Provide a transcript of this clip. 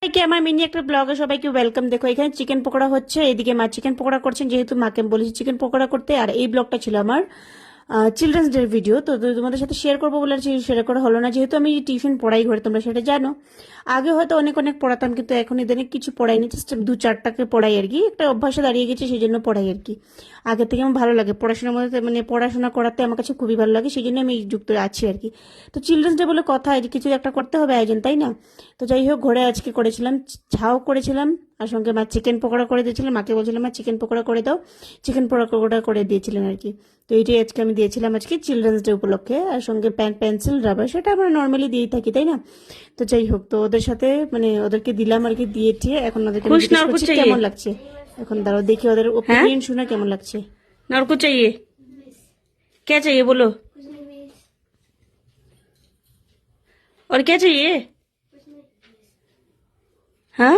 সবাইকে আমার মিনি একটা ব্লগে সবাইকে ওয়েলকাম। দেখো এখানে চিকেন পকোড়া হচ্ছে, এদিকে মা চিকেন পকোড়া করছেন, যেহেতু মাকে আমি বলেছি চিকেন পকোড়া করতে। আর এই ব্লগটা ছিল আমার চিলড্রেন্স ডে ভিডিও, তো তোমাদের সাথে শেয়ার করবো বলে শেয়ার করা হলো না, যেহেতু আমি টিউশন পড়াই ঘরে, তোমরা সেটা জানো। আগে হয়তো অনেক অনেক পড়াতাম, কিন্তু এখন ইদানিং কিছু পড়াইনি, জাস্ট দু চারটাকে পড়াই আর কি, একটা অভ্যাসে দাঁড়িয়ে গেছে, সেই জন্য পড়াই আর কি। আগে থেকে আমার ভালো লাগে পড়াশোনার মধ্যে, মানে পড়াশোনা করাতে আমার কাছে খুবই ভালো লাগে, সেই জন্য আমি যুক্ত আছি আর কি। তো চিলড্রেন্স ডে বলে কথা, যে কিছু একটা করতে হবে আয়োজন, তাই না? তো যাই হোক, ঘরে আজকে করেছিলাম ঝাউ করেছিলাম, আর সঙ্গে মা চিকেন পকোড়া করে দিয়েছিলাম, মাকে বলছিলাম মা চিকেন পকোড়া করে দাও, চিকেন পকোড়া করে দিয়েছিলেন আর কি। তো এইটাই আজকে আমি দিয়েছিলাম আজকে চিলড্রেন্স ডে উপলক্ষে। আর সঙ্গে পেন পেন্সিল রাবার, সেটা আমরা নর্মালি দিয়েই থাকি, তাই না? তো যাই হোক, তো ওদের সাথে মানে ওদেরকে দিলাম আর কি, দিয়ে টিয়ে এখন ওদেরকে আমি खुश ना জিজ্ঞেস और कुछ করছি चाहिए? কেমন লাগছে। এখন দাঁড়াও দেখি ওদের हैं ওপিনিয়ন শুনে কেমন লাগছে। ना और कुछ चाहिए? क्या चाहिए बोलो? और क्या चाहिए? हाँ